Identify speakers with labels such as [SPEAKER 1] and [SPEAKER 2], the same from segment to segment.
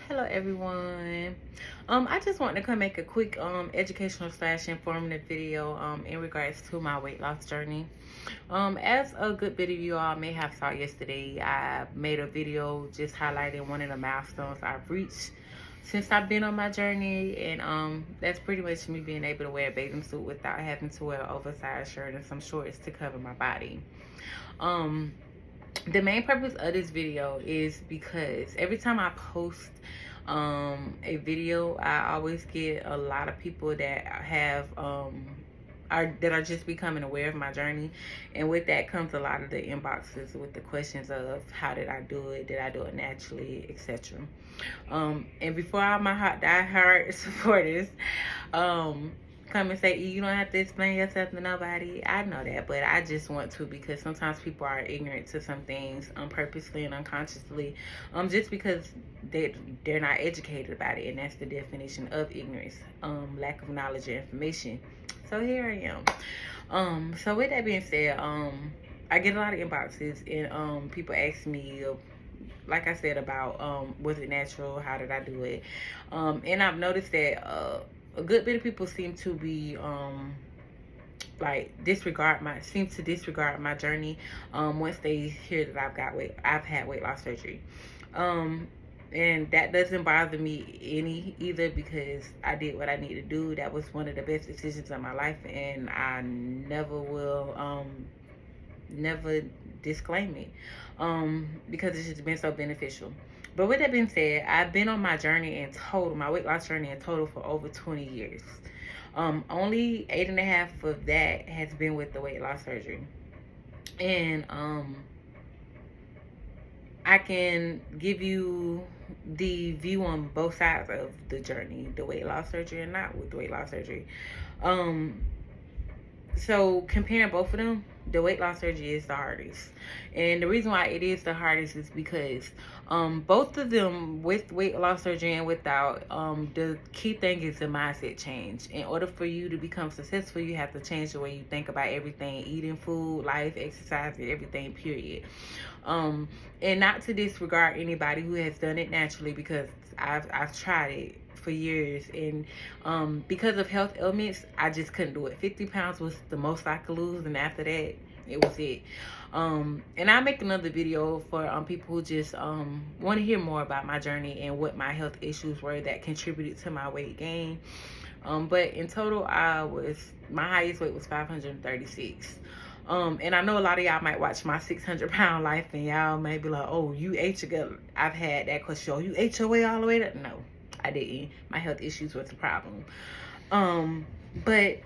[SPEAKER 1] Hello everyone. I just want to come make a quick educational slash informative video in regards to my weight loss journey. As a good bit of you all may have saw yesterday, I made a video just highlighting one of the milestones I've reached since I've been on my journey, and that's pretty much me being able to wear a bathing suit without having to wear an oversized shirt and some shorts to cover my body. Um the main purpose of this video is because every time I post a video, I always get a lot of people that have are just becoming aware of my journey, and with that comes a lot of the inboxes with the questions of how did I do it, did I do it naturally, etc. And before all my die-hard supporters come and say, you don't have to explain yourself to nobody. I know that, but I just want to, because sometimes people are ignorant to some things purposely and unconsciously, just because they're not educated about it, and that's the definition of ignorance, lack of knowledge or information. So here I am. So with that being said, I get a lot of inboxes, and people ask me, like I said, about was it natural, how did I do it, and I've noticed that a good bit of people seem to be seem to disregard my journey once they hear that I've had weight loss surgery. And that doesn't bother me any either, because I did what I need to do. That was one of the best decisions of my life, and I never will never disclaim it, because it's just been so beneficial. But with that being said, I've been on my journey in total, my weight loss journey in total, for over 20 years. Only 8.5 of that has been with the weight loss surgery. And I can give you the view on both sides of the journey, the weight loss surgery and not with the weight loss surgery. So comparing both of them, the weight loss surgery is the hardest. And the reason why it is the hardest is because both of them, with weight loss surgery and without, the key thing is the mindset change. In order for you to become successful, you have to change the way you think about everything: eating, food, life, exercise, and everything, period. And not to disregard anybody who has done it naturally, because I've tried it for years, and because of health ailments, I just couldn't do it. 50 pounds was the most I could lose, and after that, it was it. And I'll make another video for people who just want to hear more about my journey and what my health issues were that contributed to my weight gain. But in total, my highest weight was 536. And I know a lot of y'all might watch my 600-pound life, and y'all may be like, oh, you ate your gut. I've had that question: oh, you ate your way all the way up? No, I didn't. My health issues was the problem. But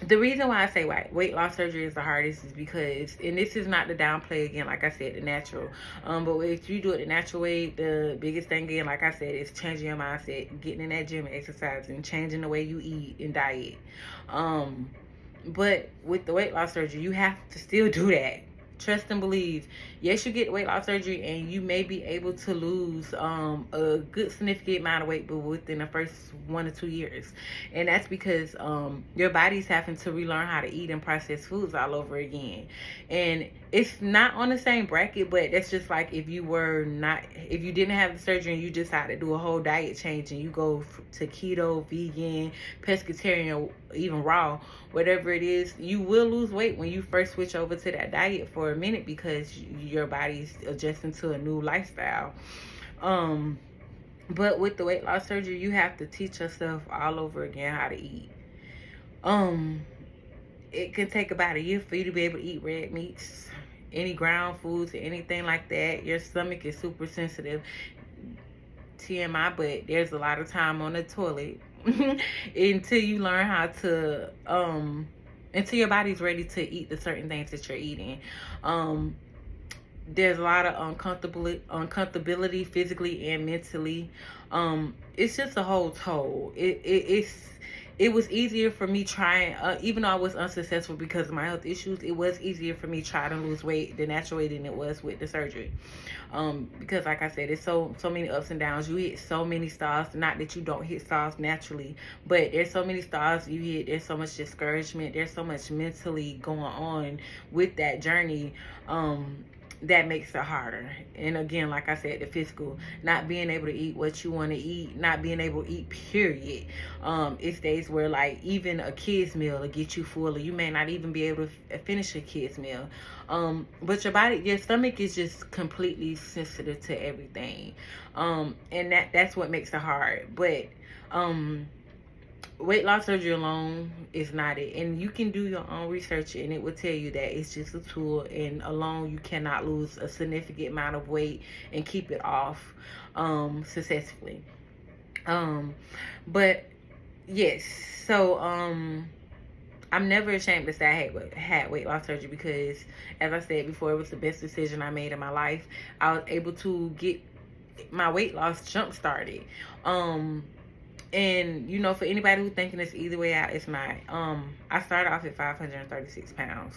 [SPEAKER 1] the reason why I say weight loss surgery is the hardest is because, and this is not to downplay, again, like I said, the natural. But if you do it the natural way, the biggest thing, again, like I said, is changing your mindset, getting in that gym and exercising, changing the way you eat and diet. But with the weight loss surgery, you have to still do that. Trust and believe. Yes, you get weight loss surgery and you may be able to lose a good significant amount of weight, but within the first 1 or 2 years. And that's because your body's having to relearn how to eat and process foods all over again. And it's not on the same bracket, but that's just like if you didn't have the surgery and you decided to do a whole diet change, and you go to keto, vegan, pescatarian, or even raw, whatever it is, you will lose weight when you first switch over to that diet for a minute, because your body's adjusting to a new lifestyle. But with the weight loss surgery, you have to teach yourself all over again how to eat. It can take about a year for you to be able to eat red meats, any ground foods, anything like that. Your stomach is super sensitive. TMI, but there's a lot of time on the toilet until you learn how to until your body's ready to eat the certain things that you're eating. There's a lot of uncomfortability physically and mentally. It's just a whole toll. It was easier for me trying, even though I was unsuccessful because of my health issues, it was easier for me trying to lose weight the natural way than it was with the surgery. Because like I said, it's so many ups and downs. You hit so many stars. Not that you don't hit stars naturally, but there's so many stars you hit. There's so much discouragement. There's so much mentally going on with that journey. that makes it harder. And again, like I said, the physical, not being able to eat what you want to eat, not being able to eat, period. It's days where, like, even a kid's meal will get you full, or you may not even be able to finish a kid's meal. But your stomach is just completely sensitive to everything. And that's what makes it hard. But weight loss surgery alone is not it, and you can do your own research and it will tell you that it's just a tool, and alone you cannot lose a significant amount of weight and keep it off successfully. But yes, so I'm never ashamed to say I had weight loss surgery, because as I said before, it was the best decision I made in my life. I was able to get my weight loss jump started. And you know, for anybody who's thinking it's either way out, it's not. I started off at 536 pounds.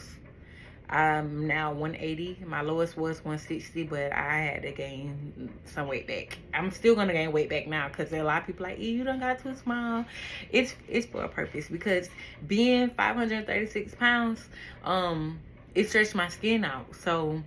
[SPEAKER 1] I'm now 180. My lowest was 160, but I had to gain some weight back. I'm still gonna gain weight back now, because there are a lot of people like, you done got too small. It's for a purpose, because being 536 pounds, it stretched my skin out. So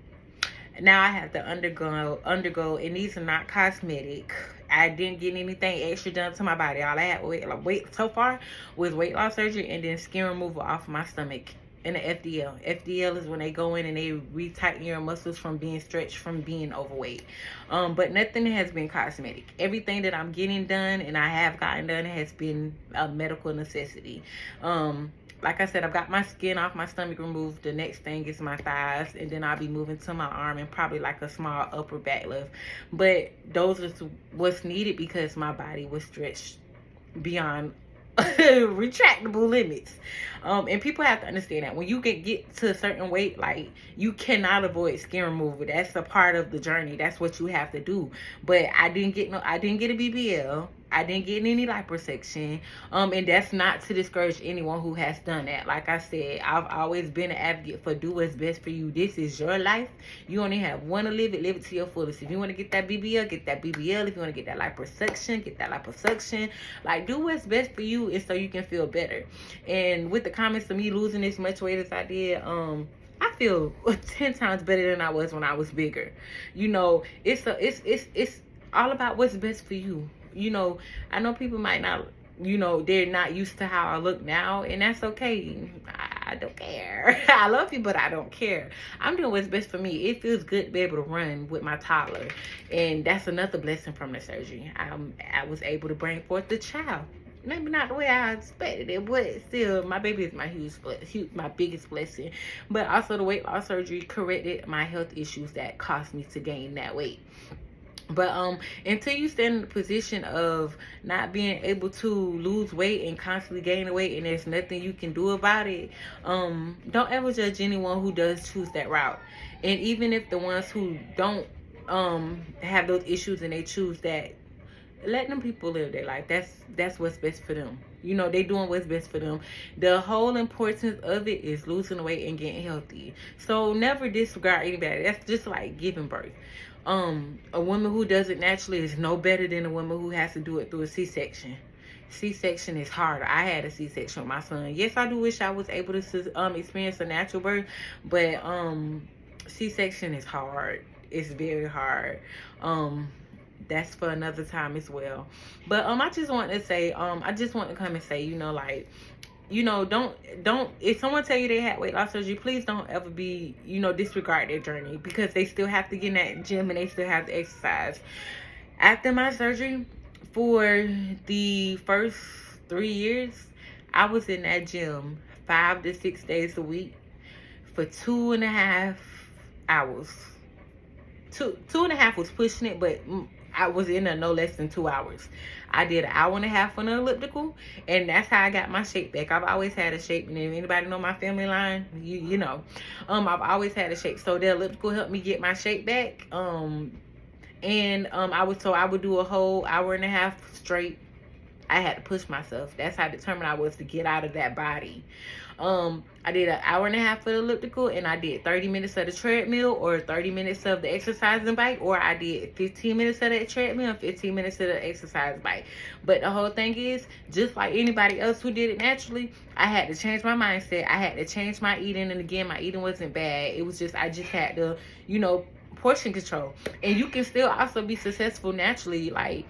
[SPEAKER 1] now I have to undergo, and these are not cosmetic. I didn't get anything extra done to my body. All I had weight so far was weight loss surgery and then skin removal off my stomach and the FDL. FDL is when they go in and they retighten your muscles from being stretched from being overweight. But nothing has been cosmetic. Everything that I'm getting done and I have gotten done has been a medical necessity. Like I said, I've got my skin off my stomach removed. The next thing is my thighs, and then I'll be moving to my arm and probably like a small upper back lift. But those are what's needed, because my body was stretched beyond retractable limits. And people have to understand that when you get to a certain weight, like, you cannot avoid skin removal. That's a part of the journey. That's what you have to do. But I didn't get a BBL. I didn't get any liposuction. And that's not to discourage anyone who has done that. Like I said, I've always been an advocate for do what's best for you. This is your life. You only have one to live it to your fullest. If you want to get that BBL, get that BBL. If you want to get that liposuction, get that liposuction. Like, do what's best for you, and so you can feel better. And with the comments of me losing as much weight as I did, I feel 10 times better than I was when I was bigger. You know, it's all about what's best for you. You know, I know people might not, you know, they're not used to how I look now, and that's okay. I don't care. I love you, but I don't care. I'm doing what's best for me. It feels good to be able to run with my toddler, and that's another blessing from the surgery. I was able to bring forth the child. Maybe not the way I expected it, but still, my baby is my my biggest blessing. But also, the weight loss surgery corrected my health issues that caused me to gain that weight. But until you stand in the position of not being able to lose weight and constantly gaining weight, and there's nothing you can do about it, don't ever judge anyone who does choose that route. And even if the ones who don't have those issues and they choose that, let them people live their life. That's what's best for them. You know, they doing what's best for them. The whole importance of it is losing weight and getting healthy. So never disregard anybody. That's just like giving birth. A woman who does it naturally is no better than a woman who has to do it through a C-section. C-section is harder. I had a C-section with my son. Yes, I do wish I was able to experience a natural birth, but C-section is hard. It's very hard. That's for another time as well. But I just want to say, I just want to come and say, you know, like, you know, don't if someone tell you they had weight loss surgery, please don't ever be, you know, disregard their journey, because they still have to get in that gym and they still have to exercise. After my surgery, for the first 3 years, I was in that gym 5 to 6 days a week for 2.5 hours. Two and a half was pushing it, but I was in there no less than 2 hours. I did 1.5 hours on the elliptical, and that's how I got my shape back. I've always had a shape, and if anybody know my family line, you know, I've always had a shape. So the elliptical helped me get my shape back. I would do a whole 1.5 hours straight I had to push myself. That's how determined I was to get out of that body. I did an hour and a half for the elliptical, and I did 30 minutes of the treadmill, or 30 minutes of the exercising bike, or I did 15 minutes of the treadmill and 15 minutes of the exercise bike. But the whole thing is, just like anybody else who did it naturally, I had to change my mindset. I had to change my eating. And again, my eating wasn't bad. It was just, I just had to, you know, portion control. And you can still also be successful naturally. Like,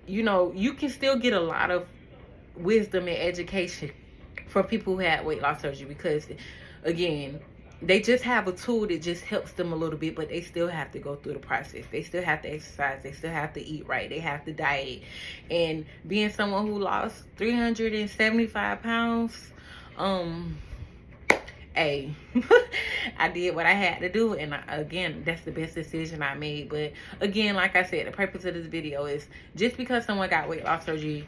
[SPEAKER 1] you know, you can still get a lot of wisdom and education from people who had weight loss surgery, because again, they just have a tool that just helps them a little bit, but they still have to go through the process. They still have to exercise. They still have to eat right. They have to diet. And being someone who lost 375 pounds, hey, I did what I had to do, and again, that's the best decision I made. But again, like I said, the purpose of this video is, just because someone got weight loss surgery,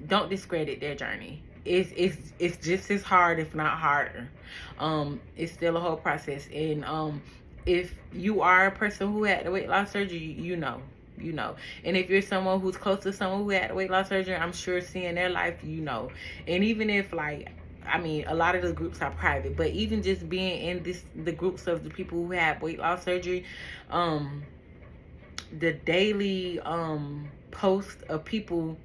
[SPEAKER 1] don't discredit their journey. It's just as hard, if not harder. It's still a whole process. And if you are a person who had the weight loss surgery, you know. And if you're someone who's close to someone who had the weight loss surgery, I'm sure seeing their life, you know. And even if, like, I mean, a lot of the groups are private, but even just being in the groups of the people who had weight loss surgery, the daily post of people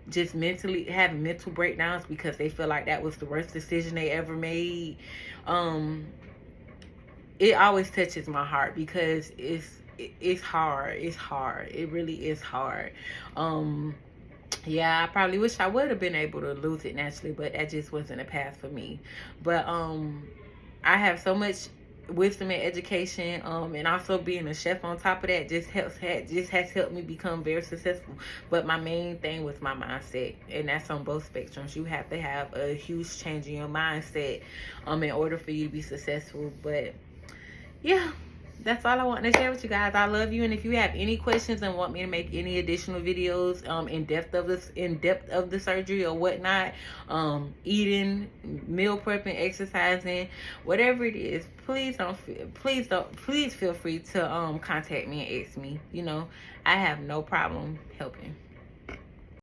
[SPEAKER 1] just mentally having mental breakdowns because they feel like that was the worst decision they ever made, it always touches my heart, because it's hard. It really is hard. Yeah, I probably wish I would have been able to lose it naturally, but that just wasn't a path for me. But I have so much wisdom and education, and also being a chef on top of that just has helped me become very successful. But my main thing was my mindset, and that's on both spectrums. You have to have a huge change in your mindset in order for you to be successful. But yeah, that's all I want to share with you guys. I love you, and if you have any questions and want me to make any additional videos in depth of the surgery or whatnot, eating, meal prepping, exercising, whatever it is, please feel free to contact me and ask me. You know, I have no problem helping.